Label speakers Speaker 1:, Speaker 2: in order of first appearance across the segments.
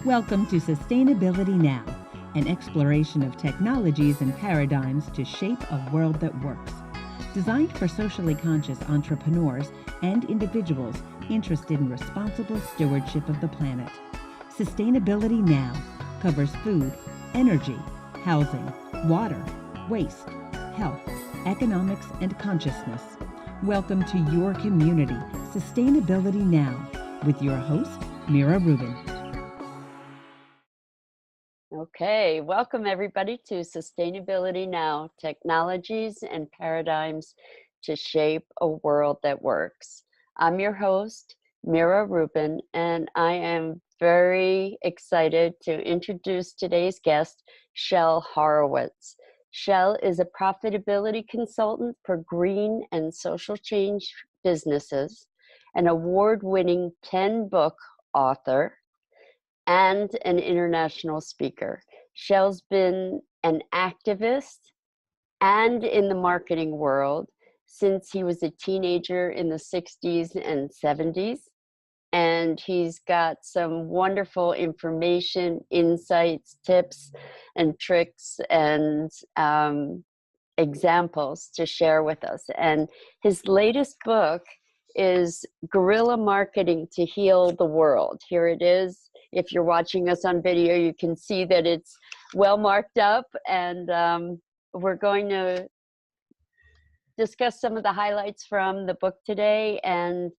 Speaker 1: Welcome to Sustainability Now, an exploration of technologies and paradigms to shape a world that works. Designed for socially conscious entrepreneurs and individuals interested in responsible stewardship of the planet. Sustainability Now covers food, energy, housing, water, waste, health, economics, and consciousness. Welcome to your community, Sustainability Now, with your host, Mira Rubin.
Speaker 2: Okay, welcome everybody to Sustainability Now, Technologies and Paradigms to Shape a World that Works. I'm your host, Mira Rubin, and I am very excited to introduce today's guest, Shel Horowitz. Shel is a profitability consultant for green and social change businesses, an award-winning 10-book author, and an international speaker. Shel's been an activist and in the marketing world since he was a teenager in the 60s and 70s. And he's got some wonderful information, insights, tips, and tricks, and examples to share with us. And his latest book is Guerrilla Marketing to Heal the World. Here it is. If you're watching us on video, you can see that it's well marked up, and we're going to discuss some of the highlights from the book today, and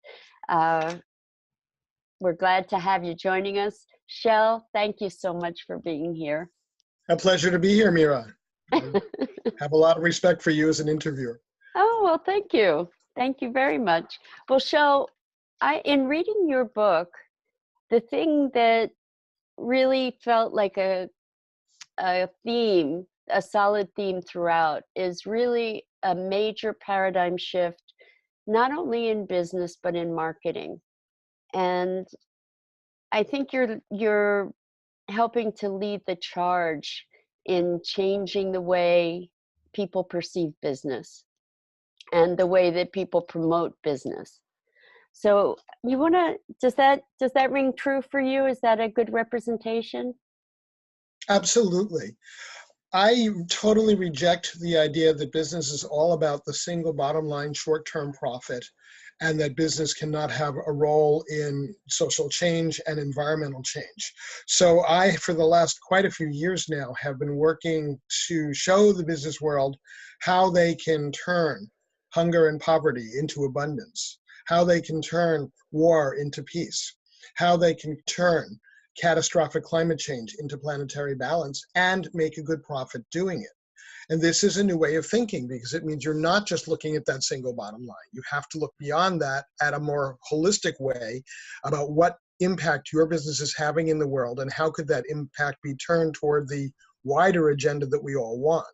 Speaker 2: we're glad to have you joining us. Shel, thank you so much for being here.
Speaker 3: A pleasure to be here, Mira. I have a lot of respect for you as an interviewer.
Speaker 2: Oh, well, thank you. Thank you very much. Well, Shel, in reading your book, the thing that really felt like a theme, a solid theme throughout, is really a major paradigm shift, not only in business, but in marketing. And I think you're helping to lead the charge in changing the way people perceive business and the way that people promote business. So you want to, does that ring true for you? Is that a good representation?
Speaker 3: Absolutely. I totally reject the idea that business is all about the single bottom line short-term profit, and that business cannot have a role in social change and environmental change. So I, for the last quite a few years now, have been working to show the business world how they can turn hunger and poverty into abundance, how they can turn war into peace, how they can turn catastrophic climate change into planetary balance and make a good profit doing it. And this is a new way of thinking, because it means you're not just looking at that single bottom line. You have to look beyond that at a more holistic way about what impact your business is having in the world and how could that impact be turned toward the wider agenda that we all want.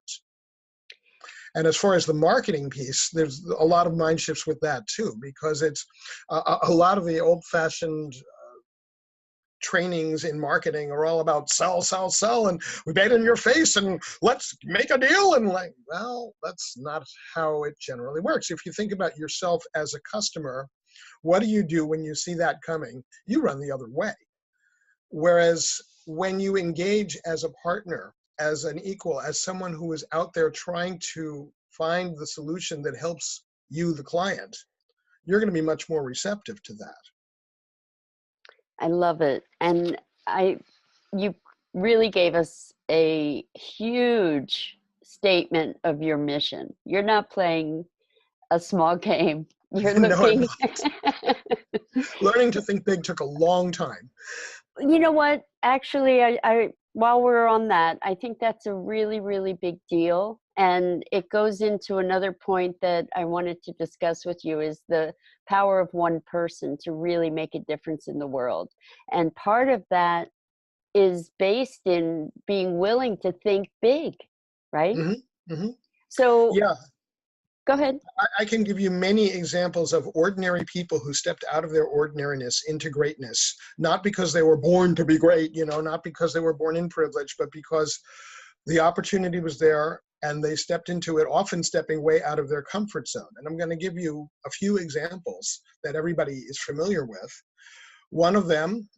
Speaker 3: And as far as the marketing piece, there's a lot of mind shifts with that too, because it's a lot of the old-fashioned trainings in marketing are all about sell, sell, sell, and we bet in your face and let's make a deal. And like, well, that's not how it generally works. If you think about yourself as a customer, what do you do when you see that coming? You run the other way. Whereas when you engage as a partner, as an equal, as someone who is out there trying to find the solution that helps you, the client, you're going to be much more receptive to that.
Speaker 2: I love it. And you really gave us a huge statement of your mission. You're not playing a small game. You're looking.
Speaker 3: No, learning to think big took a long time.
Speaker 2: You know what? Actually, I while we're on that, I think that's a really, really big deal. And it goes into another point that I wanted to discuss with you, is the power of one person to really make a difference in the world. And part of that is based in being willing to think big, right?
Speaker 3: Mm-hmm, mm-hmm.
Speaker 2: So
Speaker 3: yeah.
Speaker 2: Go ahead.
Speaker 3: I can give you many examples of ordinary people who stepped out of their ordinariness into greatness, not because they were born to be great, not because they were born in privilege, but because the opportunity was there and they stepped into it, often stepping way out of their comfort zone. And I'm going to give you a few examples that everybody is familiar with. One of them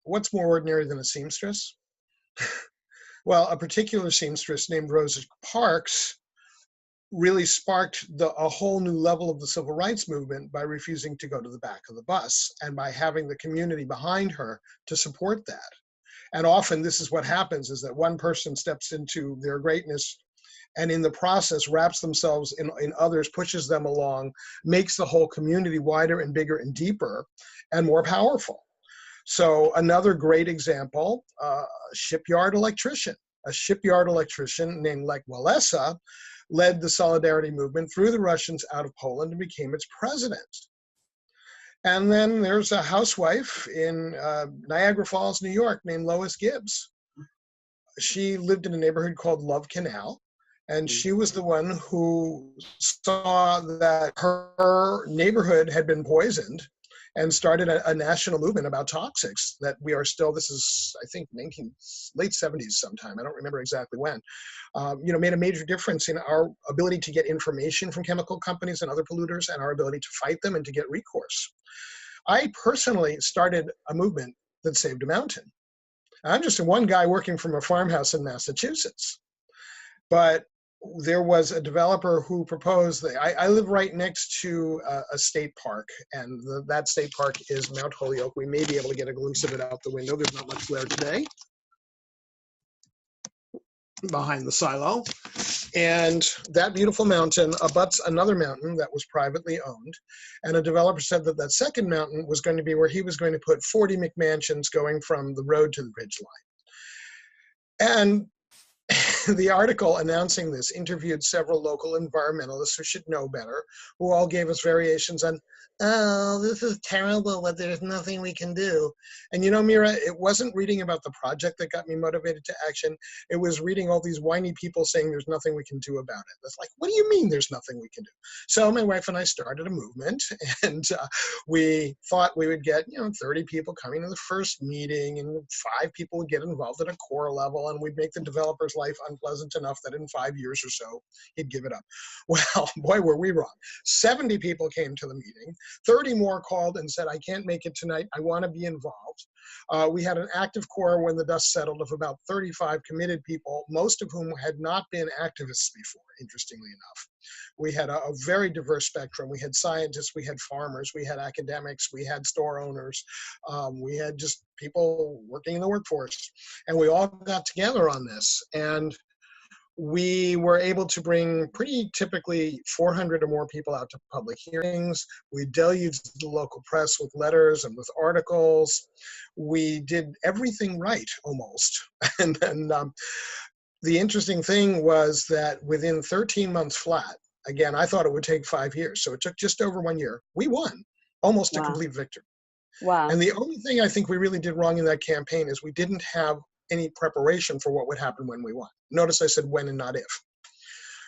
Speaker 3: What's more ordinary than a seamstress? Well, a particular seamstress named Rosa Parks really sparked a whole new level of the civil rights movement by refusing to go to the back of the bus and by having the community behind her to support that. And often this is what happens, is that one person steps into their greatness and in the process wraps themselves in others, pushes them along, makes the whole community wider and bigger and deeper and more powerful. So another great example, shipyard electrician. A shipyard electrician named Lech Walesa led the solidarity movement, threw the Russians out of Poland and became its president. And then there's a housewife in Niagara Falls, New York, named Lois Gibbs. She lived in a neighborhood called Love Canal, and she was the one who saw that her neighborhood had been poisoned and started a national movement about toxics that we are still, this is, I think, late 70s sometime, I don't remember exactly when, made a major difference in our ability to get information from chemical companies and other polluters and our ability to fight them and to get recourse. I personally started a movement that saved a mountain. I'm just one guy working from a farmhouse in Massachusetts, but there was a developer who proposed that I live right next to a state park, and that state park is Mount Holyoke. We may be able to get a glimpse of it out the window. There's not much glare today behind the silo. And that beautiful mountain abuts another mountain that was privately owned. And a developer said that that second mountain was going to be where he was going to put 40 McMansions going from the road to the ridge line. And the article announcing this interviewed several local environmentalists who should know better, who all gave us variations on, oh, this is terrible, but there's nothing we can do. And you know, Mira, it wasn't reading about the project that got me motivated to action. It was reading all these whiny people saying there's nothing we can do about it. That's like, what do you mean there's nothing we can do? So my wife and I started a movement, and we thought we would get 30 people coming to the first meeting, and 5 people would get involved at a core level, and we'd make the developer's life unpleasant enough that in 5 years or so he'd give it up. Well, boy, were we wrong. 70 people came to the meeting. 30 more called and said, I can't make it tonight. I want to be involved. We had an active core when the dust settled of about 35 committed people, most of whom had not been activists before, interestingly enough. We had a very diverse spectrum. We had scientists, we had farmers, we had academics, we had store owners, we had just people working in the workforce. And we all got together on this. And we were able to bring pretty typically 400 or more people out to public hearings. We deluged the local press with letters and with articles. We did everything right, almost. And then the interesting thing was that within 13 months flat, again, I thought it would take 5 years, so it took just over 1 year. We won, almost a complete victory.
Speaker 2: Wow.
Speaker 3: And the only thing I think we really did wrong in that campaign is we didn't have any preparation for what would happen when we won. Notice I said when and not if.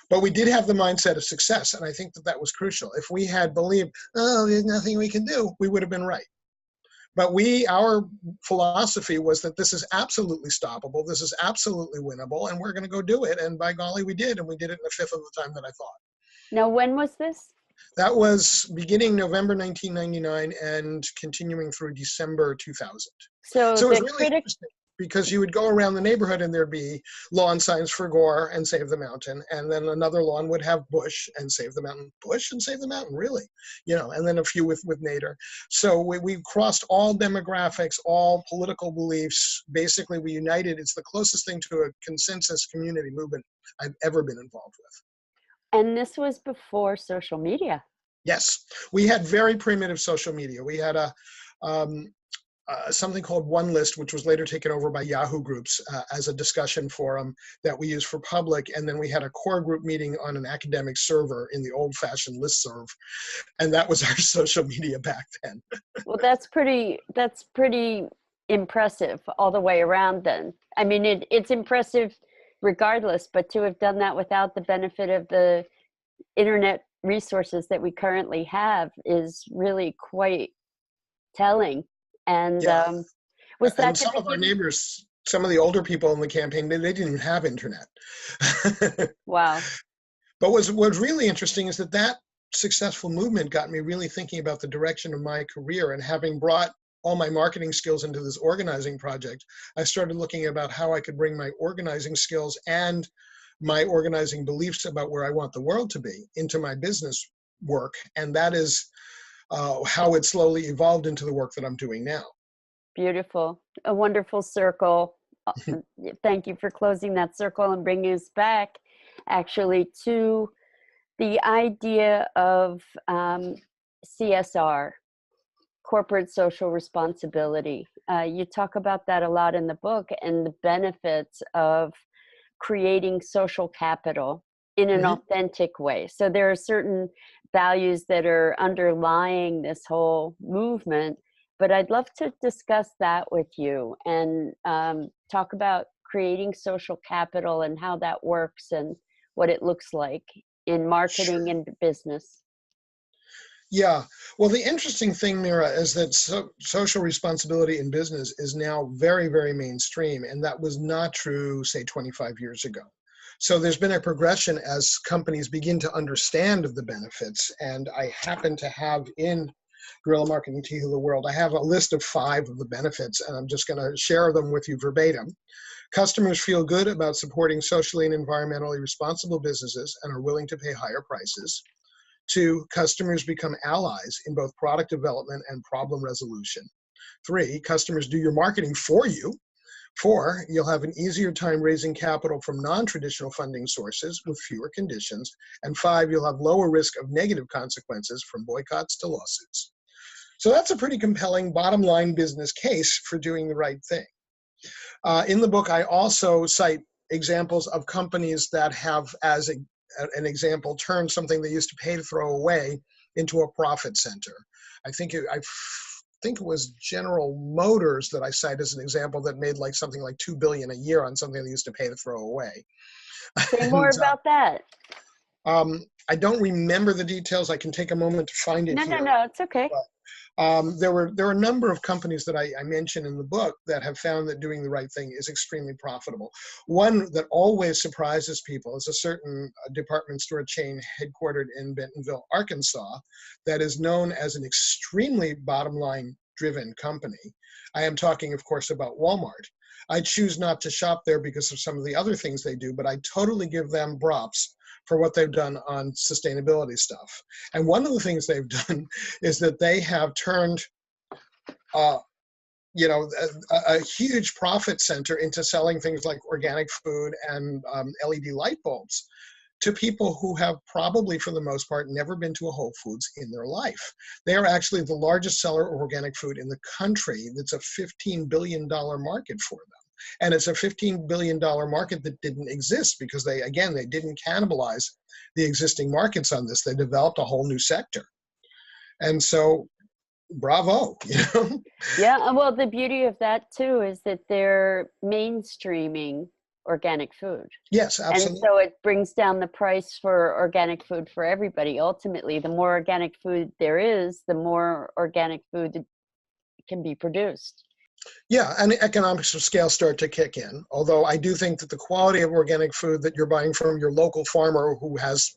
Speaker 3: But we did have the mindset of success, and I think that that was crucial. If we had believed, oh, there's nothing we can do, we would have been right. But our philosophy was that this is absolutely stoppable, this is absolutely winnable, and we're going to go do it. And by golly, we did, and we did it in a fifth of the time that I thought.
Speaker 2: Now, when was this?
Speaker 3: That was beginning November 1999 and continuing through December 2000.
Speaker 2: So
Speaker 3: it was
Speaker 2: the
Speaker 3: really interesting, because you would go around the neighborhood and there'd be lawn signs for Gore and Save the Mountain, and then another lawn would have Bush and Save the Mountain. Bush and Save the Mountain, really? And then a few with Nader. So we crossed all demographics, all political beliefs. Basically, we united. It's the closest thing to a consensus community movement I've ever been involved with.
Speaker 2: And this was before social media.
Speaker 3: Yes, we had very primitive social media. We had something called One List, which was later taken over by Yahoo Groups as a discussion forum that we used for public. And then we had a core group meeting on an academic server in the old-fashioned listserv. And that was our social media back then.
Speaker 2: Well, that's pretty impressive all the way around then. I mean, it's impressive regardless, but to have done that without the benefit of the internet resources that we currently have is really quite telling. And was that
Speaker 3: some of our neighbors, some of the older people in the campaign, they didn't even have internet.
Speaker 2: Wow.
Speaker 3: But what's really interesting is that successful movement got me really thinking about the direction of my career, and having brought all my marketing skills into this organizing project, I started looking about how I could bring my organizing skills and my organizing beliefs about where I want the world to be into my business work. And that is how it slowly evolved into the work that I'm doing now.
Speaker 2: Beautiful. A wonderful circle. Thank you for closing that circle and bringing us back actually to the idea of CSR, corporate social responsibility. You talk about that a lot in the book and the benefits of creating social capital in an authentic way. So there are certain values that are underlying this whole movement, but I'd love to discuss that with you and talk about creating social capital and how that works and what it looks like in marketing and business.
Speaker 3: Yeah. Well, the interesting thing, Mira, is that social responsibility in business is now very, very mainstream. And that was not true, say, 25 years ago. So there's been a progression as companies begin to understand the benefits. And I happen to have in Guerrilla Marketing to Heal the World, I have a list of 5 of the benefits, and I'm just going to share them with you verbatim. Customers feel good about supporting socially and environmentally responsible businesses and are willing to pay higher prices. 2, customers become allies in both product development and problem resolution. 3, customers do your marketing for you. 4, you'll have an easier time raising capital from non-traditional funding sources with fewer conditions. And 5, you'll have lower risk of negative consequences from boycotts to lawsuits. So that's a pretty compelling bottom line business case for doing the right thing. In the book, I also cite examples of companies that have, as an example, turned something they used to pay to throw away into a profit center. I think it was General Motors that I cite as an example that made something like $2 billion a year on something they used to pay to throw away.
Speaker 2: Say more about that.
Speaker 3: I don't remember the details. I can take a moment to find it.
Speaker 2: No, it's okay.
Speaker 3: But, there are a number of companies that I mention in the book that have found that doing the right thing is extremely profitable. One that always surprises people is a certain department store chain headquartered in Bentonville, Arkansas, that is known as an extremely bottom line driven company. I am talking, of course, about Walmart. I choose not to shop there because of some of the other things they do, but I totally give them props for what they've done on sustainability stuff. And one of the things they've done is that they have turned a huge profit center into selling things like organic food and LED light bulbs to people who have probably, for the most part, never been to a Whole Foods in their life. They are actually the largest seller of organic food in the country. That's a $15 billion market for them. And it's a $15 billion market that didn't exist because they didn't cannibalize the existing markets on this. They developed a whole new sector. And so, bravo,
Speaker 2: Yeah, well, the beauty of that too is that they're mainstreaming organic food.
Speaker 3: Yes, absolutely.
Speaker 2: And so it brings down the price for organic food for everybody. Ultimately, the more organic food there is, the more organic food can be produced.
Speaker 3: Yeah, and economics of scale start to kick in. Although I do think that the quality of organic food that you're buying from your local farmer who has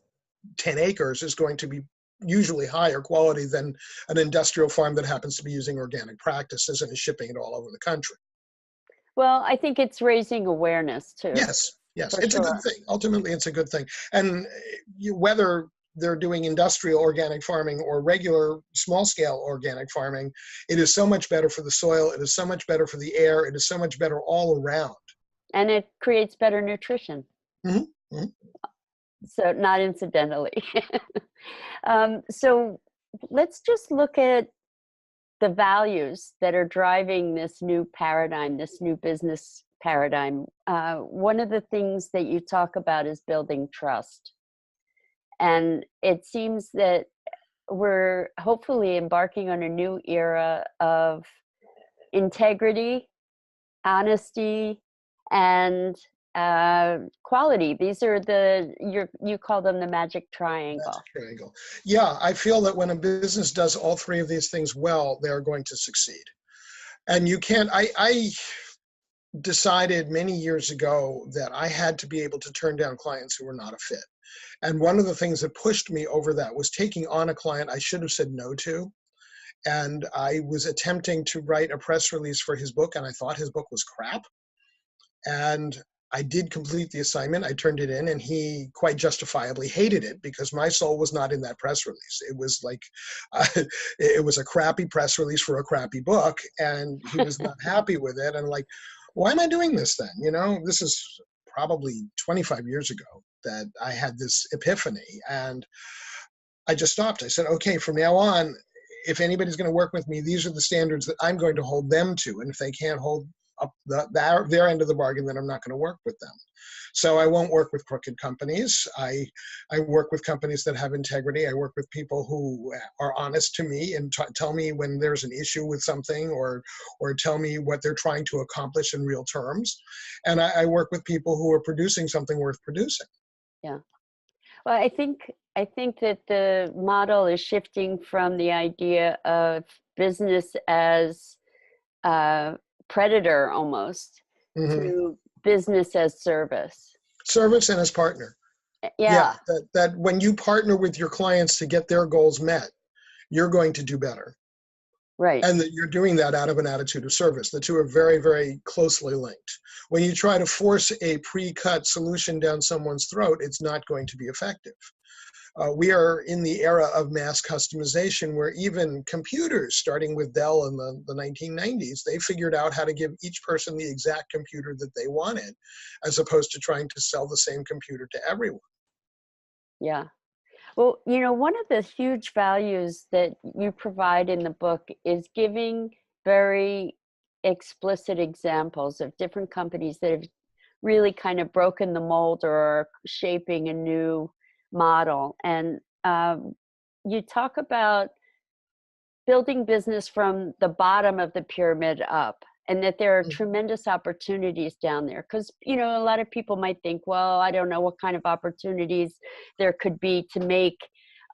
Speaker 3: 10 acres is going to be usually higher quality than an industrial farm that happens to be using organic practices and is shipping it all over the country.
Speaker 2: Well, I think it's raising awareness too.
Speaker 3: Yes, it's a good thing. Ultimately, it's a good thing. And whether they're doing industrial organic farming or regular small-scale organic farming, it is so much better for the soil. It is so much better for the air. It is so much better all around.
Speaker 2: And it creates better nutrition.
Speaker 3: Mm-hmm. Mm-hmm.
Speaker 2: So not incidentally. So let's just look at the values that are driving this new paradigm, this new business paradigm. One of the things that you talk about is building trust. And it seems that we're hopefully embarking on a new era of integrity, honesty, and quality. These are you call them the magic triangle.
Speaker 3: Magic triangle. Yeah, I feel that when a business does all 3 of these things well, they're going to succeed. And you can't, I decided many years ago that I had to be able to turn down clients who were not a fit. And one of the things that pushed me over that was taking on a client I should have said no to And I was attempting to write a press release for his book, and I thought his book was crap. And I did complete the assignment. I turned it in, and he quite justifiably hated it because my soul was not in that press release. It was like, it was a crappy press release for a crappy book, and he was not happy with it. And like, why am I doing this then? You know, this is probably 25 years ago that I had this epiphany, and I just stopped. I said, okay, from now on, if anybody's going to work with me, these are the standards that I'm going to hold them to. And if they can't hold up their end of the bargain, then I'm not going to work with them. So I won't work with crooked companies. I work with companies that have integrity. I work with people who are honest to me and tell me when there's an issue with something, or tell me what they're trying to accomplish in real terms. And I work with people who are producing something worth producing.
Speaker 2: Yeah. Well, I think that the model is shifting from the idea of business as a predator almost to business as service.
Speaker 3: Service and as partner.
Speaker 2: Yeah.
Speaker 3: That when you partner with your clients to get their goals met, you're going to do better.
Speaker 2: Right.
Speaker 3: And that you're doing that out of an attitude of service. The two are very, very closely linked. When you try to force a pre-cut solution down someone's throat, it's not going to be effective. We are in the era of mass customization, where even computers, starting with Dell in the 1990s, they figured out how to give each person the exact computer that they wanted, as opposed to trying to sell the same computer to everyone.
Speaker 2: Yeah. Well, you know, one of the huge values that you provide in the book is giving very explicit examples of different companies that have really kind of broken the mold or are shaping a new model. And you talk about building business from the bottom of the pyramid up, and that there are tremendous opportunities down there. Because, you know, a lot of people might think, well, I don't know what kind of opportunities there could be to make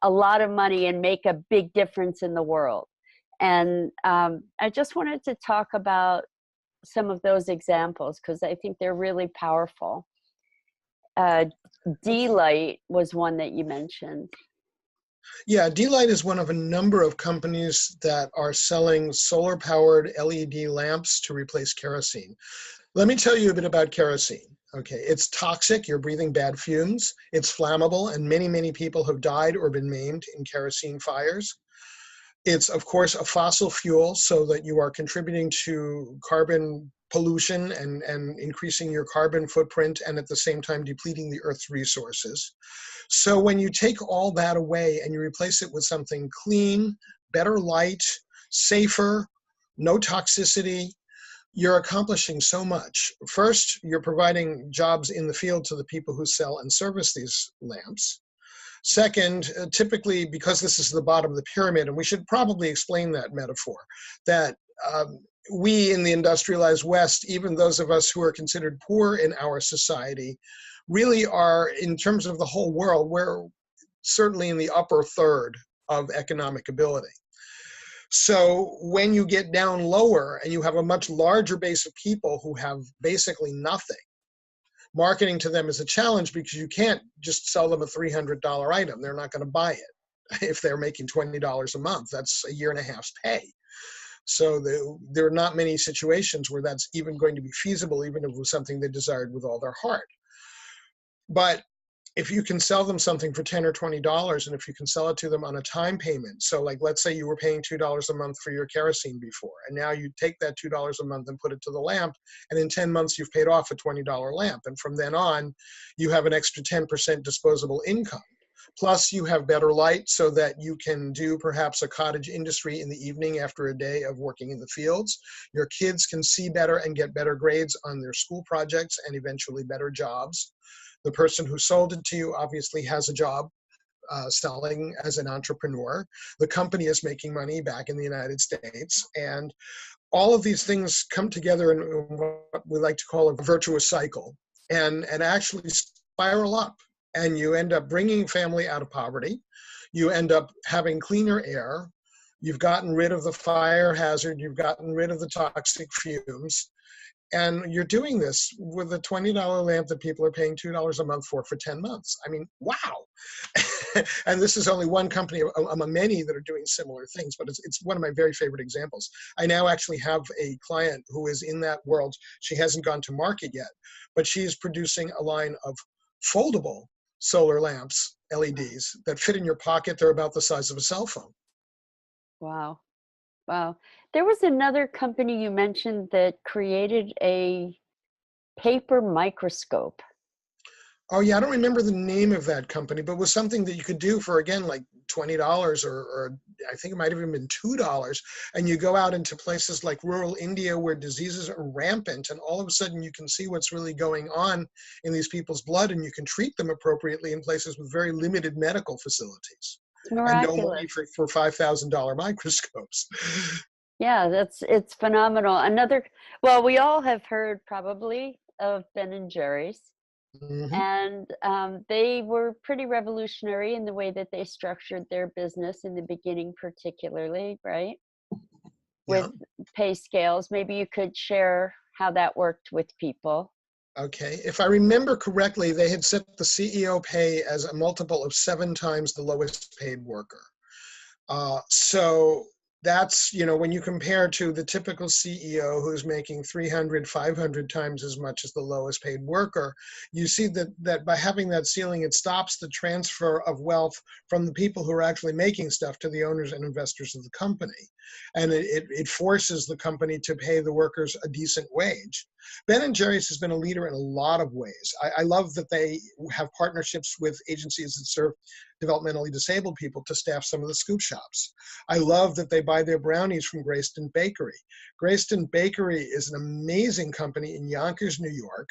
Speaker 2: a lot of money and make a big difference in the world. And I just wanted to talk about some of those examples, because I think they're really powerful. D-Light was one that you mentioned.
Speaker 3: Yeah, D-Light is one of a number of companies that are selling solar-powered LED lamps to replace kerosene. Let me tell you a bit about kerosene. Okay, it's toxic. You're breathing bad fumes. It's flammable, and many, many people have died or been maimed in kerosene fires. It's, of course, a fossil fuel, so that you are contributing to carbon pollution and increasing your carbon footprint, and at the same time depleting the Earth's resources. So when you take all that away and you replace it with something clean, better light, safer, no toxicity, you're accomplishing so much. First, you're providing jobs in the field to the people who sell and service these lamps. Second, typically, because this is the bottom of the pyramid, and we should probably explain that metaphor, that we in the industrialized West, even those of us who are considered poor in our society, really are, in terms of the whole world, we're certainly in the upper third of economic ability. So when you get down lower and you have a much larger base of people who have basically nothing, marketing to them is a challenge, because you can't just sell them a $300 item. They're not going to buy it. If they're making $20 a month, that's a year and a half's pay. So there are not many situations where that's even going to be feasible, even if it was something they desired with all their heart. But if you can sell them something for $10 or $20, and if you can sell it to them on a time payment, so like let's say you were paying $2 a month for your kerosene before, and now you take that $2 a month and put it to the lamp, and in 10 months you've paid off a $20 lamp, and from then on you have an extra 10% disposable income. Plus you have better light, so that you can do perhaps a cottage industry in the evening after a day of working in the fields. Your kids can see better and get better grades on their school projects, and eventually better jobs. The person who sold it to you obviously has a job selling as an entrepreneur. The company is making money back in the United States. And all of these things come together in what we like to call a virtuous cycle, and actually spiral up. And you end up bringing family out of poverty. You end up having cleaner air. You've gotten rid of the fire hazard. You've gotten rid of the toxic fumes. And you're doing this with a $20 lamp that people are paying $2 a month for 10 months. I mean, wow. And this is only one company among many that are doing similar things, but it's one of my very favorite examples. I now actually have a client who is in that world. She hasn't gone to market yet, but she's producing a line of foldable solar lamps, LEDs, that fit in your pocket. They're about the size of a cell phone.
Speaker 2: Wow. Wow. There was another company you mentioned that created a paper microscope.
Speaker 3: Oh yeah, I don't remember the name of that company, but it was something that you could do for, again, like $20 or I think it might have even been $2. And you go out into places like rural India where diseases are rampant, and all of a sudden you can see what's really going on in these people's blood, and you can treat them appropriately in places with very limited medical facilities.
Speaker 2: It's
Speaker 3: And no money
Speaker 2: miraculous.
Speaker 3: for $5,000 microscopes.
Speaker 2: Yeah, it's phenomenal. Well, we all have heard probably of Ben and Jerry's.
Speaker 3: Mhm.
Speaker 2: And they were pretty revolutionary in the way that they structured their business in the beginning, particularly, right?
Speaker 3: Yeah.
Speaker 2: With pay scales. Maybe you could share how that worked with people.
Speaker 3: Okay. If I remember correctly, they had set the CEO pay as a multiple of 7 times the lowest paid worker. So that's, when you compare to the typical CEO who's making 300, 500 times as much as the lowest paid worker, you see that by having that ceiling, it stops the transfer of wealth from the people who are actually making stuff to the owners and investors of the company. And it forces the company to pay the workers a decent wage. Ben & Jerry's has been a leader in a lot of ways. I love that they have partnerships with agencies that serve developmentally disabled people to staff some of the scoop shops. I love that they buy their brownies from Grayston Bakery. Grayston Bakery is an amazing company in Yonkers, New York,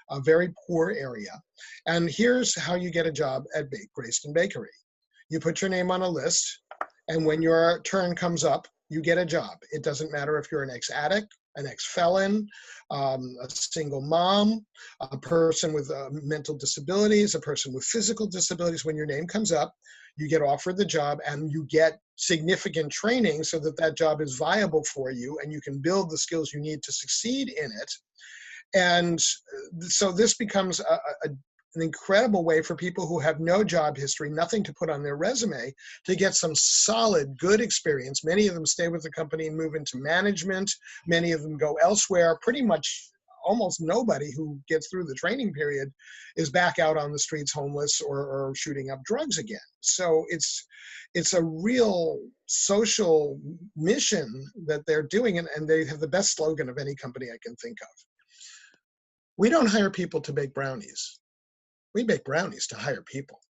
Speaker 3: a very poor area. And here's how you get a job at Grayston Bakery. You put your name on a list, and when your turn comes up, you get a job. It doesn't matter if you're an ex-addict, an ex-felon, a single mom, a person with mental disabilities, a person with physical disabilities. When your name comes up, you get offered the job and you get significant training so that that job is viable for you and you can build the skills you need to succeed in it. And so this becomes an incredible way for people who have no job history, nothing to put on their resume, to get some solid, good experience. Many of them stay with the company and move into management. Many of them go elsewhere. Pretty much almost nobody who gets through the training period is back out on the streets homeless or shooting up drugs again. So it's a real social mission that they're doing, and they have the best slogan of any company I can think of. We don't hire people to bake brownies. We bake brownies to hire people.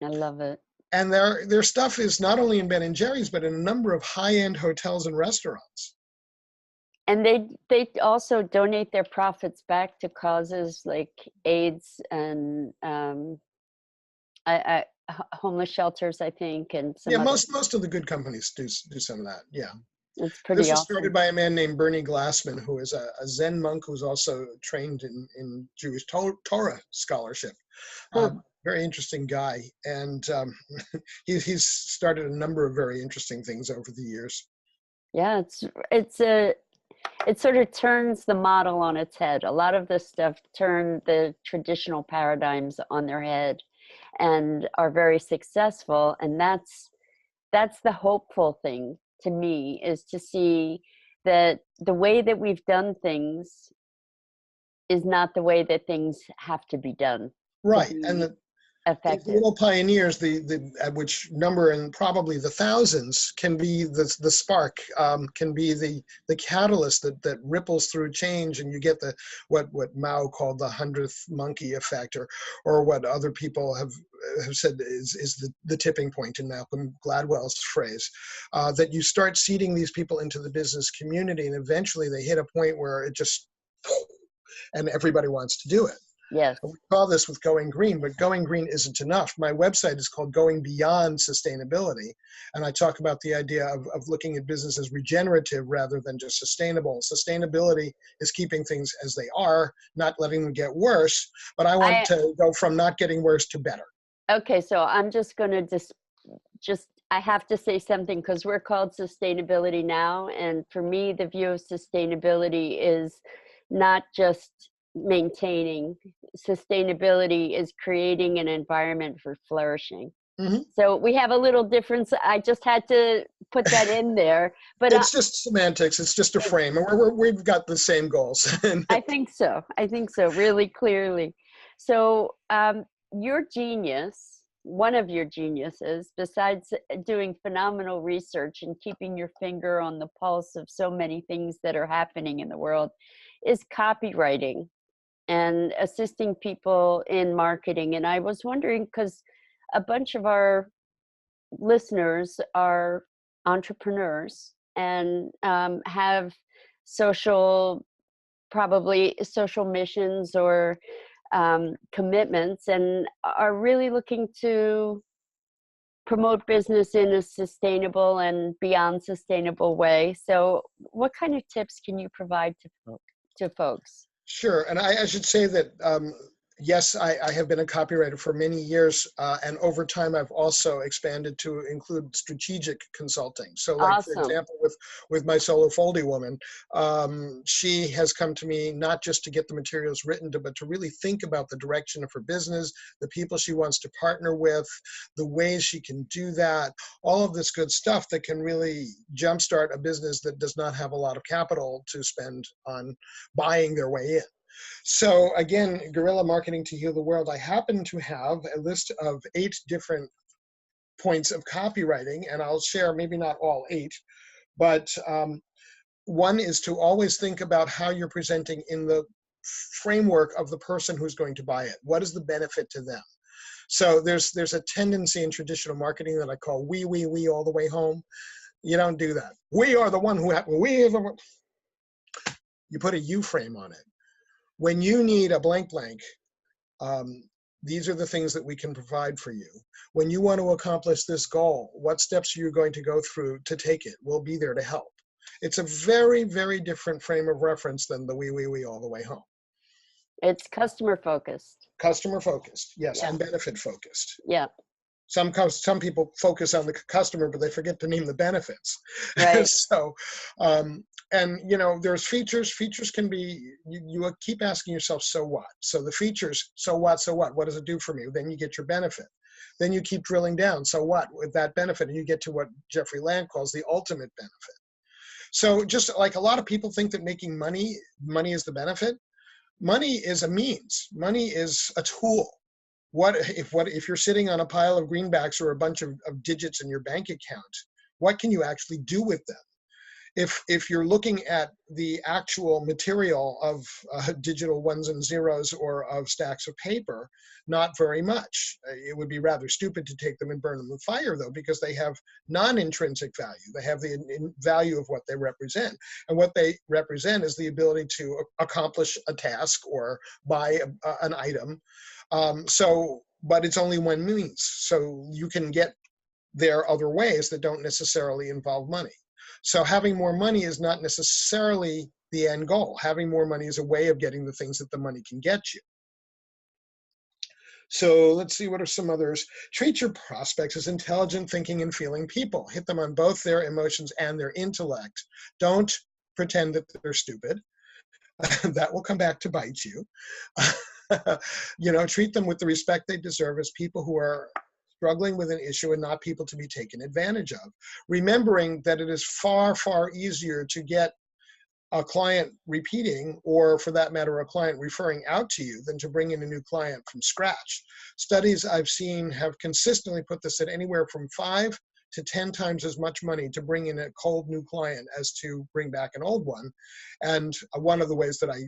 Speaker 2: I love it.
Speaker 3: And their stuff is not only in Ben & Jerry's, but in a number of high-end hotels and restaurants.
Speaker 2: And they also donate their profits back to causes like AIDS and homeless shelters, I think, and some
Speaker 3: Yeah,
Speaker 2: other.
Speaker 3: most of the good companies do some of that, yeah.
Speaker 2: It's pretty
Speaker 3: This was
Speaker 2: awesome.
Speaker 3: started by a man named Bernie Glassman, who is a Zen monk who's also trained in Jewish Torah scholarship. Very interesting guy. And he's started a number of very interesting things over the years.
Speaker 2: Yeah, it sort of turns the model on its head. A lot of this stuff turned the traditional paradigms on their head and are very successful. And that's the hopeful thing to me, is to see that the way that we've done things is not the way that things have to be done.
Speaker 3: Right. And the
Speaker 2: effective.
Speaker 3: little pioneers, which number in probably the thousands, can be the spark, can be the catalyst that ripples through change, and you get what Mao called the 100th monkey effect, or what other people have said is the tipping point in Malcolm Gladwell's phrase, that you start seeding these people into the business community, and eventually they hit a point where it just, and everybody wants to do it.
Speaker 2: Yes.
Speaker 3: We call this with Going Green, but Going Green isn't enough. My website is called Going Beyond Sustainability, and I talk about the idea of looking at business as regenerative rather than just sustainable. Sustainability is keeping things as they are, not letting them get worse, but I want to go from not getting worse to better.
Speaker 2: Okay, so I'm just going to just I have to say something, because we're called Sustainability Now, and for me, the view of sustainability is not just maintaining. Sustainability is creating an environment for flourishing.
Speaker 3: Mhm.
Speaker 2: So we have a little difference. I just had to put that in there, but
Speaker 3: It's just semantics. It's just a frame. And we've got the same goals.
Speaker 2: I think so. I think so, really clearly. So your genius, one of your geniuses, besides doing phenomenal research and keeping your finger on the pulse of so many things that are happening in the world, is copywriting and assisting people in marketing. And I was wondering, because a bunch of our listeners are entrepreneurs and have social, probably social missions or commitments, and are really looking to promote business in a sustainable and beyond sustainable way. So what kind of tips can you provide to folks?
Speaker 3: Sure. And I should say that, yes, I have been a copywriter for many years. And over time, I've also expanded to include strategic consulting. So like, for
Speaker 2: Awesome.
Speaker 3: example, with my solo Foldy woman, she has come to me not just to get the materials written, but to really think about the direction of her business, the people she wants to partner with, the ways she can do that, all of this good stuff that can really jumpstart a business that does not have a lot of capital to spend on buying their way in. So again, Guerrilla Marketing to Heal the World, I happen to have a list of 8 different points of copywriting, and I'll share maybe not all 8, but one is to always think about how you're presenting in the framework of the person who's going to buy it. What is the benefit to them? So there's a tendency in traditional marketing that I call we all the way home. You don't do that. We are the one who, you put a you frame on it. When you need a blank, these are the things that we can provide for you. When you want to accomplish this goal, what steps are you going to go through to take it? We'll be there to help. It's a very, very different frame of reference than the we all the way home.
Speaker 2: It's customer focused.
Speaker 3: Customer focused, yes,
Speaker 2: Yeah.
Speaker 3: and benefit focused.
Speaker 2: Yeah.
Speaker 3: Some people focus on the customer, but they forget to name the benefits.
Speaker 2: Right.
Speaker 3: So, and there's features. Features can be, you keep asking yourself, so what? So the features, so what? What does it do for me? Then you get your benefit. Then you keep drilling down. So what with that benefit? And you get to what Jeffrey Land calls the ultimate benefit. So just like a lot of people think that making money is the benefit. Money is a means. Money is a tool. What if you're sitting on a pile of greenbacks or a bunch of digits in your bank account? What can you actually do with them? If you're looking at the actual material of digital ones and zeros or of stacks of paper, not very much. It would be rather stupid to take them and burn them in fire, though, because they have non-intrinsic value. They have the value of what they represent. And what they represent is the ability to accomplish a task or buy an item. But it's only one means. So you can get there other ways that don't necessarily involve money. So having more money is not necessarily the end goal. Having more money is a way of getting the things that the money can get you. So let's see, what are some others? Treat your prospects as intelligent, thinking, and feeling people. Hit them on both their emotions and their intellect. Don't pretend that they're stupid. That will come back to bite you. Treat them with the respect they deserve as people who are struggling with an issue and not people to be taken advantage of. Remembering that it is far, far easier to get a client repeating, or for that matter, a client referring out to you, than to bring in a new client from scratch. Studies I've seen have consistently put this at anywhere from 5 to 10 times as much money to bring in a cold new client as to bring back an old one. And one of the ways that I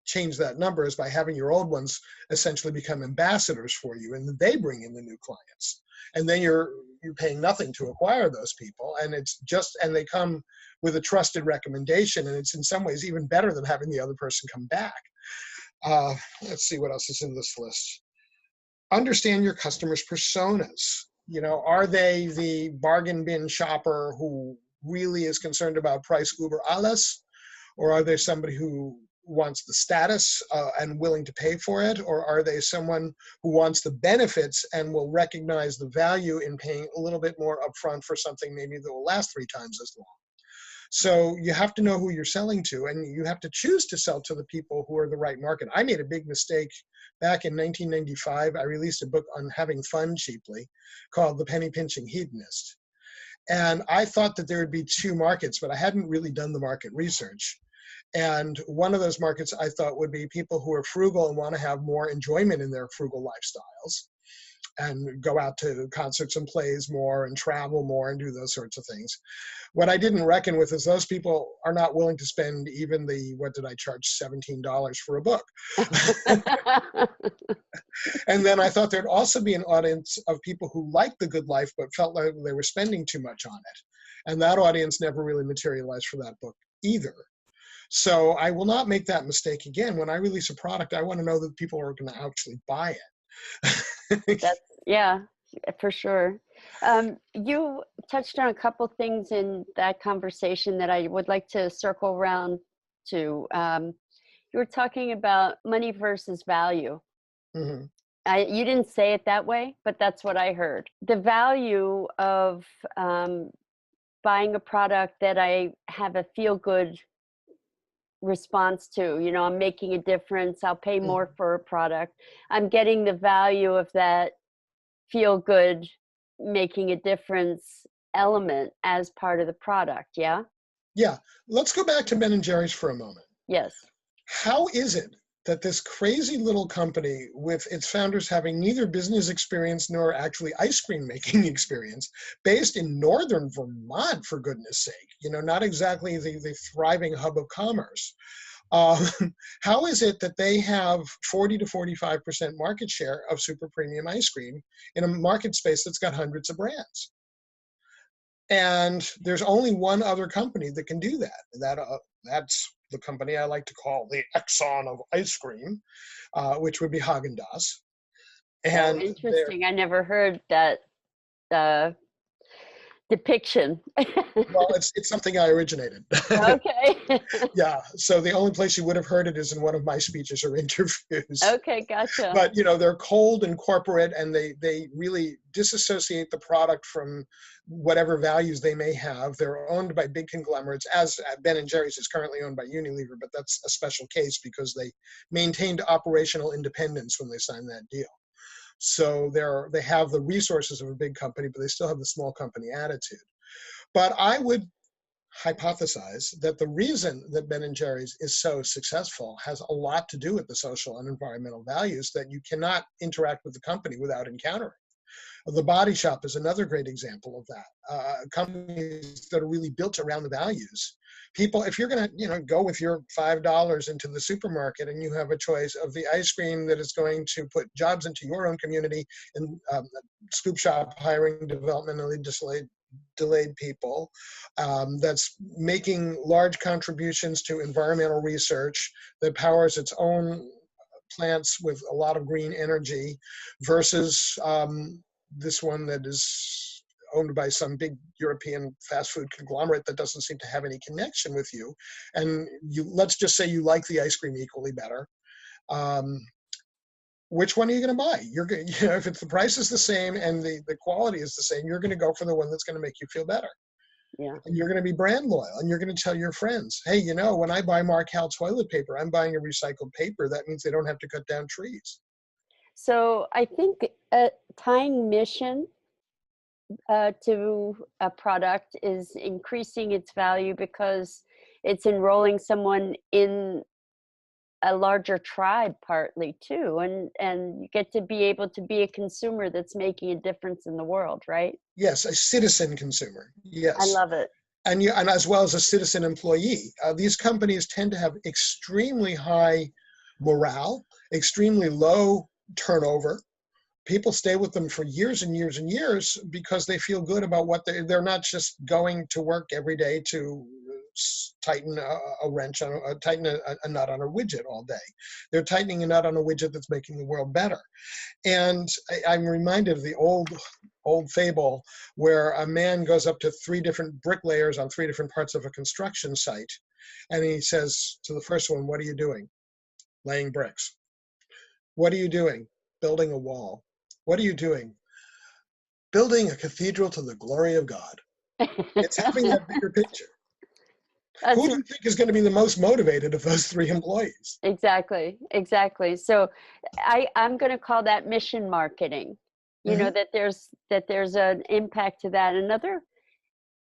Speaker 3: change that number is by having your old ones essentially become ambassadors for you, and they bring in the new clients. And then you're paying nothing to acquire those people, and they come with a trusted recommendation, and it's in some ways even better than having the other person come back. Let's see what else is in this list. Understand your customers' personas. Are they the bargain bin shopper who really is concerned about price uber alles, or are they somebody who wants the status and willing to pay for it? Or are they someone who wants the benefits and will recognize the value in paying a little bit more upfront for something maybe that will last 3 times as long? So you have to know who you're selling to, and you have to choose to sell to the people who are the right market. I made a big mistake back in 1995. I released a book on having fun cheaply called The Penny Pinching Hedonist. And I thought that there would be two markets, but I hadn't really done the market research. And one of those markets I thought would be people who are frugal and want to have more enjoyment in their frugal lifestyles and go out to concerts and plays more and travel more and do those sorts of things. What I didn't reckon with is those people are not willing to spend even the, what did I charge, $17 for a book. And then I thought there'd also be an audience of people who liked the good life but felt like they were spending too much on it. And that audience never really materialized for that book either. So I will not make that mistake again. When I release a product, I want to know that people are going to actually buy it.
Speaker 2: Yeah, for sure. You touched on a couple things in that conversation that I would like to circle around to. You were talking about money versus value.
Speaker 3: Mm-hmm.
Speaker 2: You didn't say it that way, but that's what I heard. The value of buying a product that I have a feel-good response to, you know, I'm making a difference, I'll pay more for a product. I'm getting the value of that feel good, making a difference element as part of the product. Yeah.
Speaker 3: Yeah. Let's go back to Ben & Jerry's for a moment.
Speaker 2: Yes.
Speaker 3: How is it that this crazy little company with its founders having neither business experience nor actually ice cream making experience, based in northern Vermont, for goodness sake, you know, not exactly the thriving hub of commerce. How is it that they have 40 to 45% market share of super premium ice cream in a market space that's got hundreds of brands? And there's only one other company that can do that. That's the company I like to call the Exxon of ice cream, which would be Haagen-Dazs. And
Speaker 2: interesting. I never heard that depiction.
Speaker 3: Well, it's something I originated.
Speaker 2: Okay.
Speaker 3: Yeah. So the only place you would have heard it is in one of my speeches or interviews.
Speaker 2: Okay, gotcha.
Speaker 3: But, you know, they're cold and corporate, and they really disassociate the product from whatever values they may have. They're owned by big conglomerates, as Ben & Jerry's is currently owned by Unilever, but that's a special case because they maintained operational independence when they signed that deal. So they have the resources of a big company, but they still have the small company attitude. But I would hypothesize that the reason that Ben & Jerry's is so successful has a lot to do with the social and environmental values that you cannot interact with the company without encountering. The Body Shop is another great example of that. Companies that are really built around the values. People, if you're going to, you know, go with your $5 into the supermarket and you have a choice of the ice cream that is going to put jobs into your own community and Scoop Shop hiring developmentally delayed people, that's making large contributions to environmental research, that powers its own plants with a lot of green energy, versus this one that is owned by some big European fast food conglomerate that doesn't seem to have any connection with you. And let's just say you like the ice cream equally better. Which one are you going to buy? If the price is the same and the quality is the same, you're going to go for the one that's going to make you feel better.
Speaker 2: Yeah.
Speaker 3: And you're going to be brand loyal, and you're going to tell your friends, hey, you know, when I buy Markel toilet paper, I'm buying a recycled paper. That means they don't have to cut down trees.
Speaker 2: So I think tying mission to a product is increasing its value because it's enrolling someone in a larger tribe partly too, and you get to be able to be a consumer that's making a difference in the world, right?
Speaker 3: Yes, a citizen consumer. Yes.
Speaker 2: I love it.
Speaker 3: And as well as a citizen employee. These companies tend to have extremely high morale, extremely low turnover. People stay with them for years and years and years because they feel good about what they're not just going to work every day to tighten a wrench on tighten a nut on a widget all day. They're tightening a nut on a widget that's making the world better. And I'm reminded of the old fable where a man goes up to 3 different bricklayers on 3 different parts of a construction site, and he says to the first one, "What are you doing?" "Laying bricks." "What are you doing?" "Building a wall." "What are you doing?" "Building a cathedral to the glory of God." It's having that bigger picture. Who
Speaker 2: That's
Speaker 3: do you think is going to be the most motivated of those three employees?
Speaker 2: exactly, exactly. So I'm going to call that mission marketing. You know,
Speaker 3: Mhm.
Speaker 2: that there's an impact to that.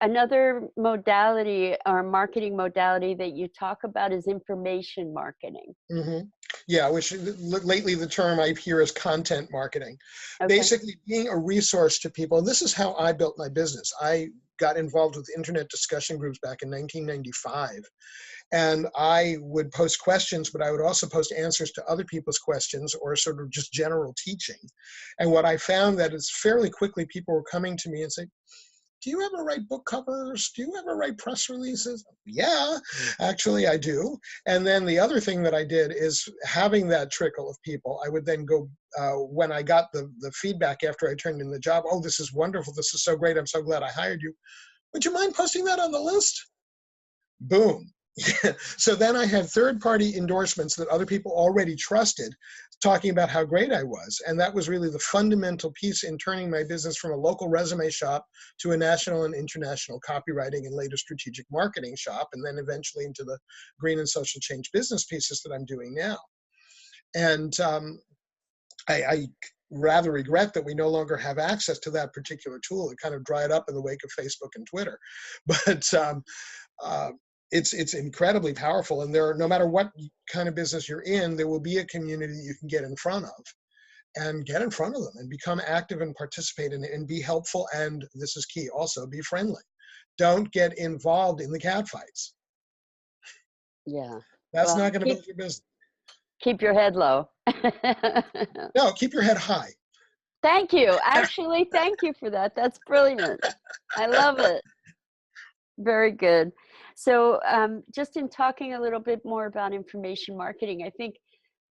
Speaker 2: Another modality or marketing modality that you talk about is information marketing.
Speaker 3: Yeah, which lately the term I hear is content marketing.
Speaker 2: Okay.
Speaker 3: Basically, being a resource to people. And this is how I built my business. I got involved with internet discussion groups back in 1995. And I would post questions, but I would also post answers to other people's questions or sort of just general teaching. And what I found that is fairly quickly people were coming to me and saying, do you ever write book covers? Do you ever write press releases? Yeah, actually I do. And then the other thing that I did is having that trickle of people, I would then go, when I got the feedback after I turned in the job, oh, this is wonderful. This is so great. I'm so glad I hired you. Would you mind posting that on the list? Boom. So then I had third-party endorsements that other people already trusted, talking about how great I was. And that was really the fundamental piece in turning my business from a local resume shop to a national and international copywriting and later strategic marketing shop, and then eventually into the green and social change business pieces that I'm doing now. And I rather regret that we no longer have access to that particular tool. It kind of dried up in the wake of Facebook and Twitter. But it's incredibly powerful, and there are, no matter what kind of business you're in, there will be a community you can get in front of and get in front of them and become active and participate in it and be helpful. And this is key also, be friendly. Don't get involved in the cat fights.
Speaker 2: Yeah.
Speaker 3: That's
Speaker 2: Well,
Speaker 3: not going to build your business.
Speaker 2: keep your head low.
Speaker 3: No, keep your head high.
Speaker 2: Thank you. Actually, thank you for that. That's brilliant. I love it. Very good. So just in talking a little bit more about information marketing, I think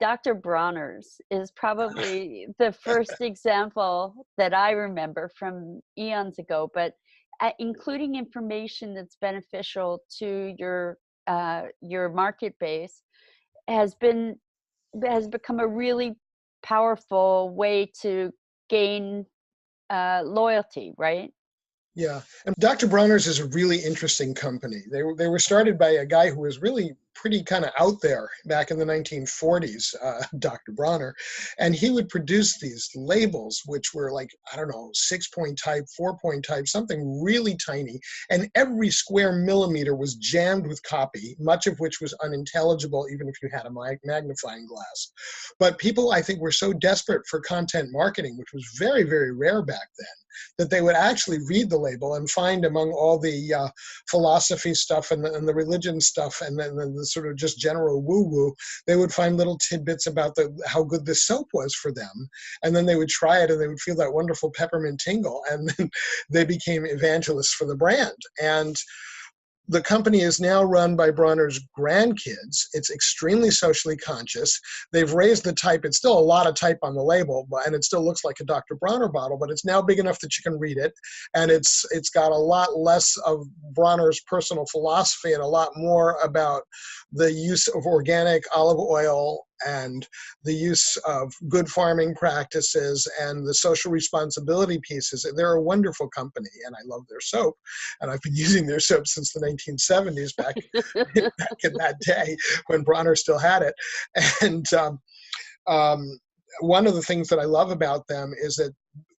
Speaker 2: Dr. Bronner's is probably the first example that I remember from eons ago, but including information that's beneficial to your market base has become a really powerful way to gain loyalty, right?
Speaker 3: Yeah, and Dr. Bronner's is a really interesting company. They were started by a guy who was really pretty kind of out there back in the 1940s, Dr. Bronner, and he would produce these labels which were like, I don't know, 6-point type, 4-point type, something really tiny, and every square millimeter was jammed with copy, much of which was unintelligible even if you had a magnifying glass. But people, I think, were so desperate for content marketing, which was very, very rare back then, that they would actually read the label and find among all the philosophy stuff and the religion stuff and then the sort of just general woo-woo, they would find little tidbits about how good this soap was for them. And then they would try it and they would feel that wonderful peppermint tingle. And then they became evangelists for the brand. And the company is now run by Bronner's grandkids. It's extremely socially conscious. They've raised the type. It's still a lot of type on the label, and it still looks like a Dr. Bronner bottle, but it's now big enough that you can read it. And it's got a lot less of Bronner's personal philosophy and a lot more about the use of organic olive oil and the use of good farming practices and the social responsibility pieces. They're a wonderful company, and I love their soap. And I've been using their soap since the 1970s, back in that day when Bronner still had it. And one of the things that I love about them is that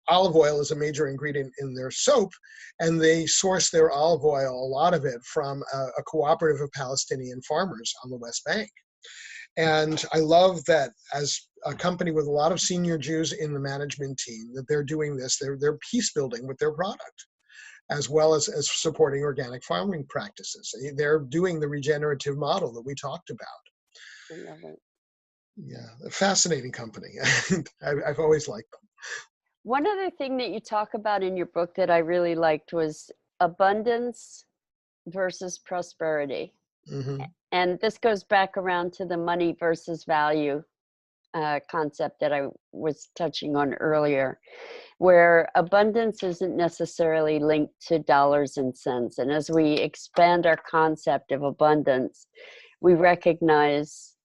Speaker 3: olive oil is a major ingredient in their soap, and they source their olive oil, a lot of it, from a cooperative of Palestinian farmers on the West Bank. And I love that as a company with a lot of senior Jews in the management team, that they're doing this. They're peace building with their product, as well as supporting organic farming practices. They're doing the regenerative model that we talked about.
Speaker 2: I love it.
Speaker 3: Yeah, a fascinating company. I've always liked them.
Speaker 2: One other thing that you talk about in your book that I really liked was abundance versus prosperity.
Speaker 3: Mm-hmm.
Speaker 2: And this goes back around to the money versus value concept that I was touching on earlier, where abundance isn't necessarily linked to dollars and cents. And as we expand our concept of abundance, we recognize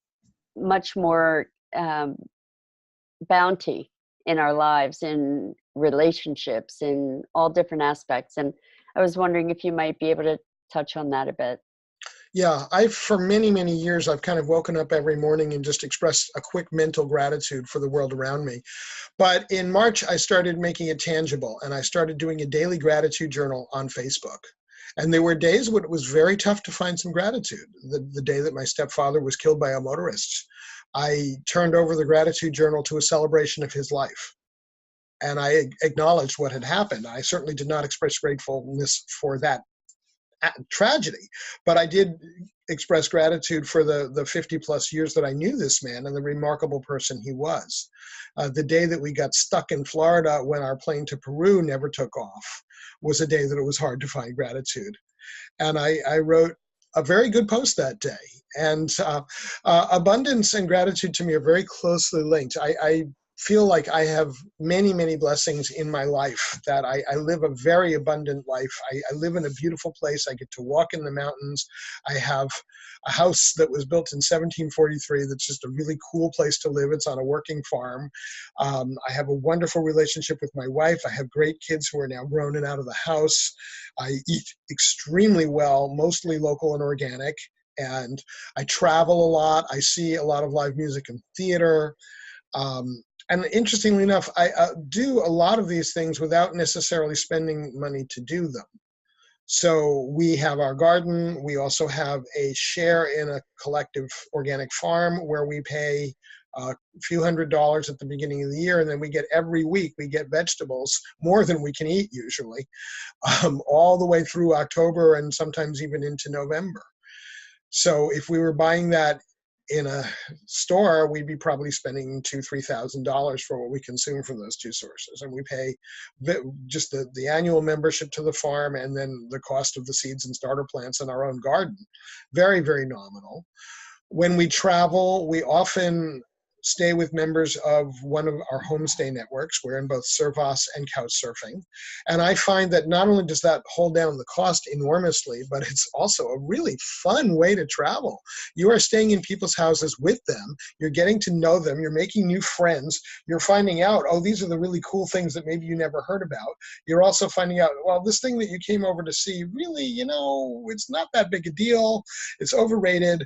Speaker 2: much more bounty in our lives, in relationships, in all different aspects. And I was wondering if you might be able to touch on that a bit.
Speaker 3: Yeah, for many, many years, I've kind of woken up every morning and just expressed a quick mental gratitude for the world around me. But in March, I started making it tangible, and I started doing a daily gratitude journal on Facebook. And there were days when it was very tough to find some gratitude. The day that my stepfather was killed by a motorist, I turned over the gratitude journal to a celebration of his life. And I acknowledged what had happened. I certainly did not express gratefulness for that tragedy, but I did express gratitude for the 50 plus years that I knew this man and the remarkable person he was. The day that we got stuck in Florida when our plane to Peru never took off was a day that it was hard to find gratitude. And I wrote a very good post that day. And abundance and gratitude to me are very closely linked. I feel like I have many, many blessings in my life, that I live a very abundant life. I live in a beautiful place. I get to walk in the mountains. I have a house that was built in 1743 that's just a really cool place to live. It's on a working farm. I have a wonderful relationship with my wife. I have great kids who are now grown and out of the house. I eat extremely well, mostly local and organic. And I travel a lot. I see a lot of live music and theater. And interestingly enough, I do a lot of these things without necessarily spending money to do them. So we have our garden. We also have a share in a collective organic farm where we pay a few $100s at the beginning of the year. And then we get every week, we get vegetables, more than we can eat usually, all the way through October and sometimes even into November. So if we were buying that in a store, we'd be probably spending $2,000-3,000 for what we consume from those two sources. And we pay just the annual membership to the farm and then the cost of the seeds and starter plants in our own garden. Very, very nominal. When we travel, we often stay with members of one of our homestay networks. We're in both Servas and Couchsurfing. And I find that not only does that hold down the cost enormously, but it's also a really fun way to travel. You are staying in people's houses with them. You're getting to know them. You're making new friends. You're finding out, oh, these are the really cool things that maybe you never heard about. You're also finding out, well, this thing that you came over to see, really, it's not that big a deal. It's overrated.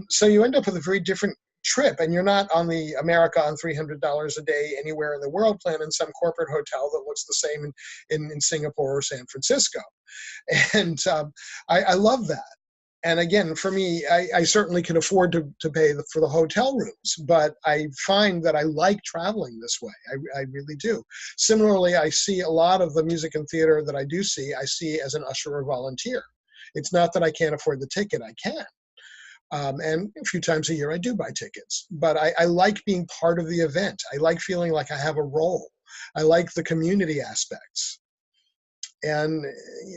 Speaker 3: So you end up with a very different trip, and you're not on the America on $300 a day anywhere in the world plan in some corporate hotel that looks the same in Singapore or San Francisco. And I love that. And again, for me, I certainly can afford to pay for the hotel rooms, but I find that I like traveling this way. I really do. Similarly, I see a lot of the music and theater that I see as an usher or volunteer. It's not that I can't afford the ticket, I can. And a few times a year I do buy tickets, but I like being part of the event. I like feeling like I have a role. I like the community aspects and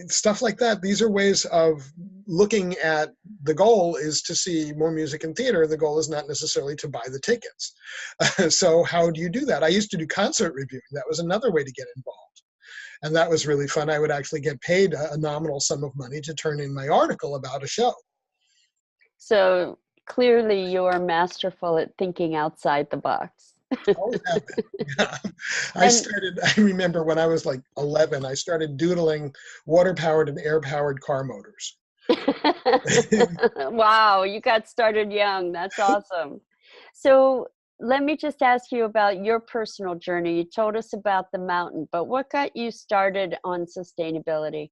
Speaker 3: stuff like that. These are ways of looking at the goal is to see more music and theater. The goal is not necessarily to buy the tickets. So how do you do that? I used to do concert reviewing. That was another way to get involved. And that was really fun. I would actually get paid a nominal sum of money to turn in my article about a show.
Speaker 2: So clearly you're masterful at thinking outside the box.
Speaker 3: Always have been. Yeah. I remember when I was like 11, I started doodling water-powered and air-powered car motors.
Speaker 2: Wow, you got started young. That's awesome. So let me just ask you about your personal journey. You told us about the mountain, but what got you started on sustainability?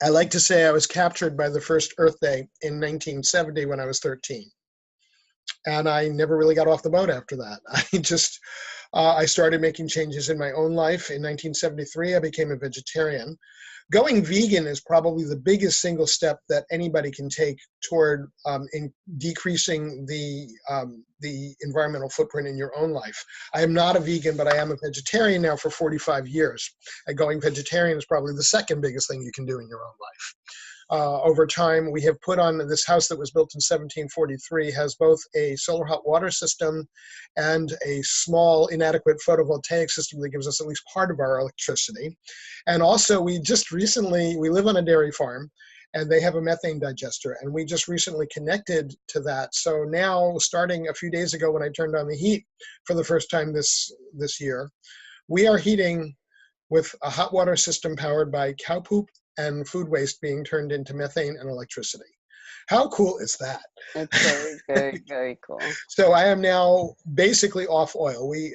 Speaker 3: I like to say I was captured by the first Earth Day in 1970 when I was 13. And I never really got off the boat after that. I started making changes in my own life. In 1973, I became a vegetarian. Going vegan is probably the biggest single step that anybody can take toward in decreasing the environmental footprint in your own life. I am not a vegan, but I am a vegetarian now for 45 years. And going vegetarian is probably the second biggest thing you can do in your own life. Over time, we have put on this house that was built in 1743, has both a solar hot water system and a small inadequate photovoltaic system that gives us at least part of our electricity. And also, we live on a dairy farm, and they have a methane digester, and we just recently connected to that. So now, starting a few days ago when I turned on the heat for the first time this year, we are heating with a hot water system powered by cow poop and food waste being turned into methane and electricity. How cool is that?
Speaker 2: It's very, very, very cool.
Speaker 3: So I am now basically off oil. We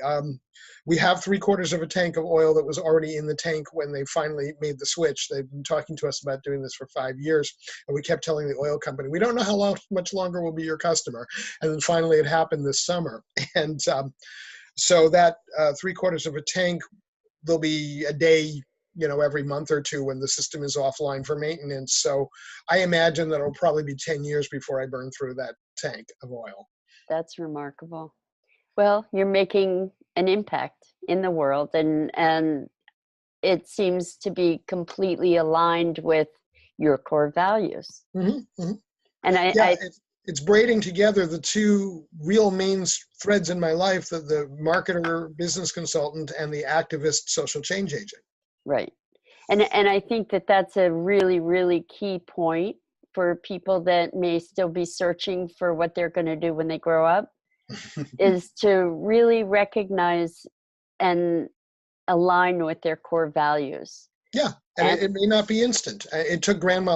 Speaker 3: have 3/4 of a tank of oil that was already in the tank when they finally made the switch. They've been talking to us about doing this for 5 years, and we kept telling the oil company, we don't know how much longer we'll be your customer. And then finally it happened this summer. And so that 3/4 of a tank, there'll be a day, every month or two when the system is offline for maintenance. So I imagine that it'll probably be 10 years before I burn through that tank of oil.
Speaker 2: That's remarkable. Well, you're making an impact in the world, and it seems to be completely aligned with your core values.
Speaker 3: Mm-hmm, mm-hmm.
Speaker 2: And
Speaker 3: It's braiding together the two real main threads in my life, the marketer, business consultant, and the activist social change agent.
Speaker 2: Right. And I think that that's a really, really key point for people that may still be searching for what they're going to do when they grow up, is to really recognize and align with their core values.
Speaker 3: Yeah, and it may not be instant. It took Grandma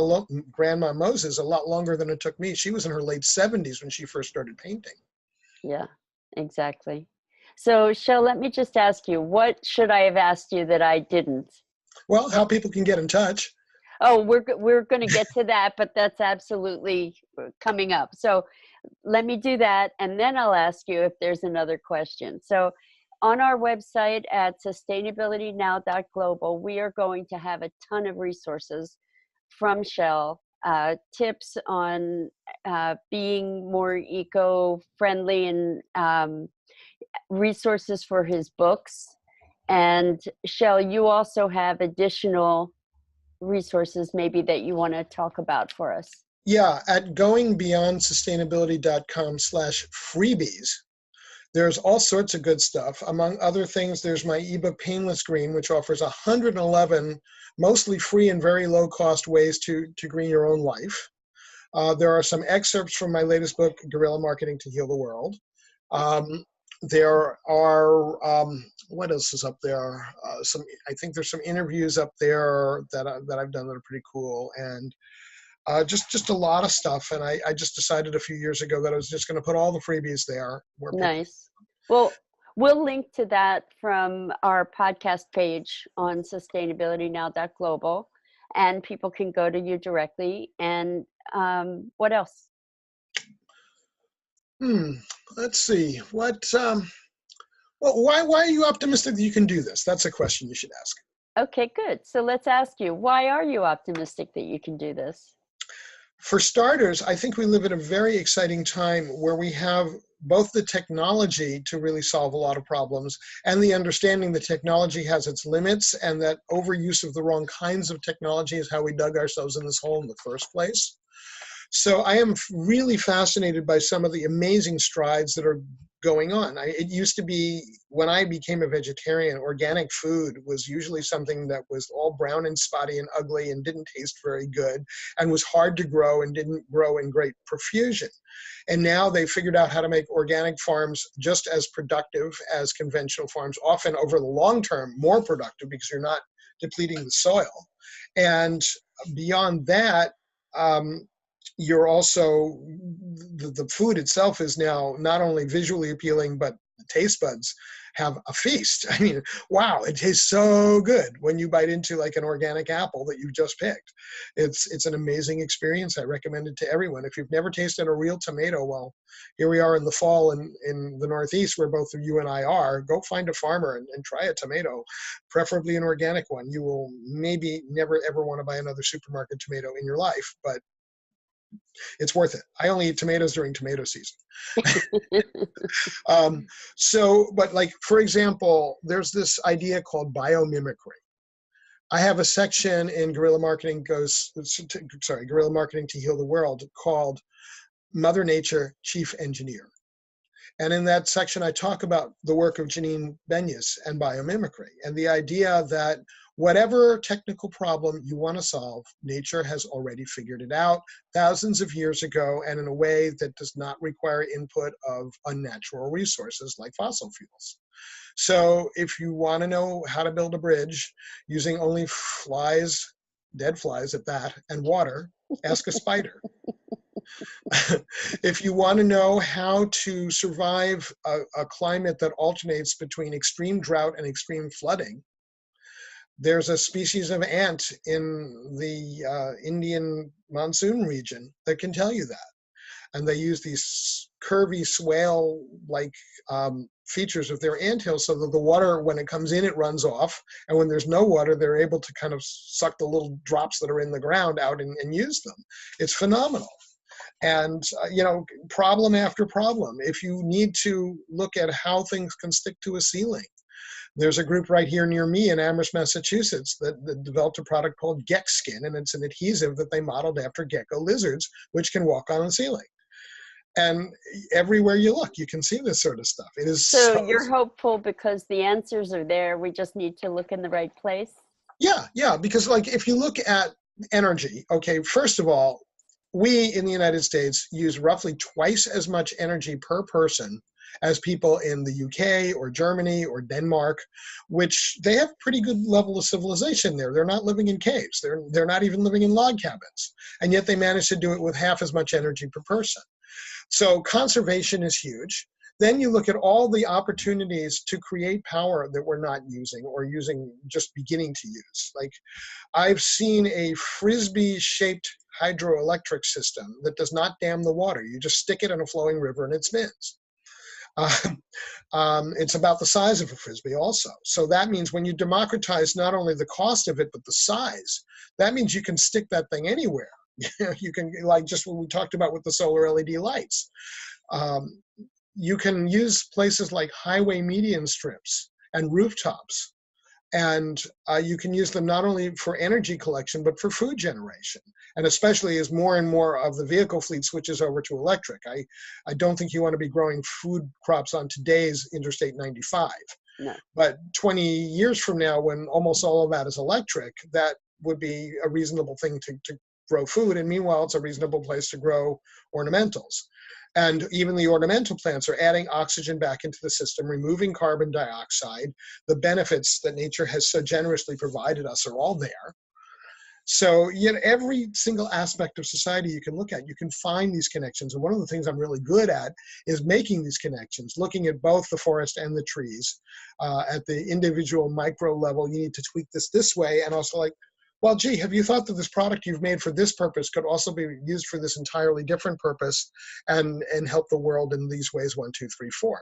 Speaker 3: Moses a lot longer than it took me. She was in her late 70s when she first started painting.
Speaker 2: Yeah, exactly. So, Shel, let me just ask you, what should I have asked you that I didn't?
Speaker 3: Well, how people can get in touch.
Speaker 2: Oh, we're going to get to that, but that's absolutely coming up. So let me do that, and then I'll ask you if there's another question. So on our website at sustainabilitynow.global, we are going to have a ton of resources from Shel, tips on being more eco-friendly, and resources for his books. And Shel, you also have additional resources maybe that you want to talk about for us.
Speaker 3: Yeah, at goingbeyondsustainability.com/freebies, there's all sorts of good stuff. Among other things, there's my ebook Painless Green, which offers 111 mostly free and very low cost ways to green your own life. There are some excerpts from my latest book, Guerrilla Marketing to Heal the World. There are, what else is up there? I think there's some interviews up there that I've done that are pretty cool, and just a lot of stuff. And I just decided a few years ago that I was just going to put all the freebies there.
Speaker 2: Nice. Well, we'll link to that from our podcast page on sustainabilitynow.global, and people can go to you directly. And what else?
Speaker 3: Let's see. Well, why are you optimistic that you can do this? That's a question you should ask.
Speaker 2: Okay, good. So let's ask you, why are you optimistic that you can do this?
Speaker 3: For starters, I think we live at a very exciting time where we have both the technology to really solve a lot of problems and the understanding that technology has its limits, and that overuse of the wrong kinds of technology is how we dug ourselves in this hole in the first place. So I am really fascinated by some of the amazing strides that are going on. It used to be, when I became a vegetarian, organic food was usually something that was all brown and spotty and ugly and didn't taste very good and was hard to grow and didn't grow in great profusion. And now they figured out how to make organic farms just as productive as conventional farms, often over the long term more productive because you're not depleting the soil. And beyond that, you're also, the food itself is now not only visually appealing, but the taste buds have a feast. I mean, wow, it tastes so good when you bite into like an organic apple that you've just picked. It's an amazing experience. I recommend it to everyone. If you've never tasted a real tomato, well, here we are in the fall in the Northeast where both of you and I are. Go find a farmer and try a tomato, preferably an organic one. You will maybe never ever want to buy another supermarket tomato in your life, but it's worth it. I only eat tomatoes during tomato season. But like, for example, there's this idea called biomimicry. I have a section in Guerrilla Marketing Guerrilla Marketing to Heal the World called Mother Nature Chief Engineer. And in that section, I talk about the work of Janine Benyus and biomimicry, and the idea that whatever technical problem you want to solve, nature has already figured it out thousands of years ago, and in a way that does not require input of unnatural resources like fossil fuels. So if you want to know how to build a bridge using only flies, dead flies at that, and water, ask a spider. If you want to know how to survive a climate that alternates between extreme drought and extreme flooding, there's a species of ant in the Indian monsoon region that can tell you that. And they use these curvy swale-like features of their anthill so that the water, when it comes in, it runs off. And when there's no water, they're able to kind of suck the little drops that are in the ground out and use them. It's phenomenal. And, problem after problem. If you need to look at how things can stick to a ceiling, there's a group right here near me in Amherst, Massachusetts that developed a product called Gecko Skin, and it's an adhesive that they modeled after gecko lizards, which can walk on the ceiling. And everywhere you look, you can see this sort of stuff. It is
Speaker 2: so you're hopeful because the answers are there. We just need to look in the right place.
Speaker 3: Yeah, because like if you look at energy, okay, first of all, we in the United States use roughly twice as much energy per person as people in the UK or Germany or Denmark, which they have pretty good level of civilization there. They're not living in caves. They're not even living in log cabins. And yet they manage to do it with half as much energy per person. So conservation is huge. Then you look at all the opportunities to create power that we're not using or just beginning to use. Like I've seen a Frisbee-shaped hydroelectric system that does not dam the water. You just stick it in a flowing river and it spins. It's about the size of a Frisbee also. So that means when you democratize not only the cost of it, but the size, that means you can stick that thing anywhere. You can, like just what we talked about with the solar LED lights. You can use places like highway median strips and rooftops. And you can use them not only for energy collection, but for food generation. And especially as more and more of the vehicle fleet switches over to electric. I don't think you want to be growing food crops on today's Interstate 95.
Speaker 2: No.
Speaker 3: But 20 years from now, when almost all of that is electric, that would be a reasonable thing to grow food. And meanwhile, it's a reasonable place to grow ornamentals. And even the ornamental plants are adding oxygen back into the system, removing carbon dioxide. The benefits that nature has so generously provided us are all there. So yet every single aspect of society you can look at, you can find these connections. And one of the things I'm really good at is making these connections, looking at both the forest and the trees. At the individual micro level, you need to tweak this way, and also like, well, gee, have you thought that this product you've made for this purpose could also be used for this entirely different purpose and help the world in these ways, 1, 2, 3, 4.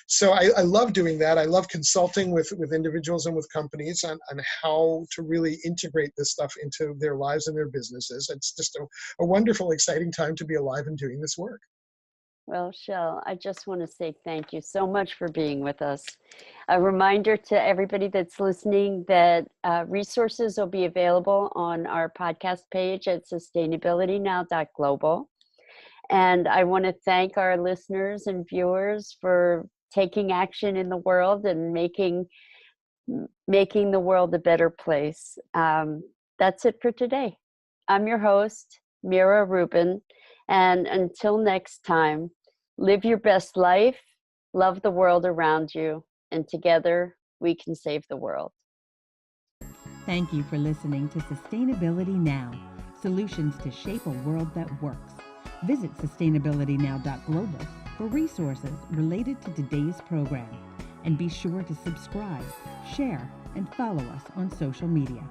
Speaker 3: So I love doing that. I love consulting with individuals and with companies on how to really integrate this stuff into their lives and their businesses. It's just a wonderful, exciting time to be alive and doing this work.
Speaker 2: Well, Shel, I just want to say thank you so much for being with us. A reminder to everybody that's listening that resources will be available on our podcast page at sustainabilitynow.global. And I want to thank our listeners and viewers for taking action in the world and making the world a better place. That's it for today. I'm your host, Mira Rubin. And until next time, live your best life, love the world around you, and together we can save the world.
Speaker 1: Thank you for listening to Sustainability Now, solutions to shape a world that works. Visit sustainabilitynow.global for resources related to today's program. And be sure to subscribe, share, and follow us on social media.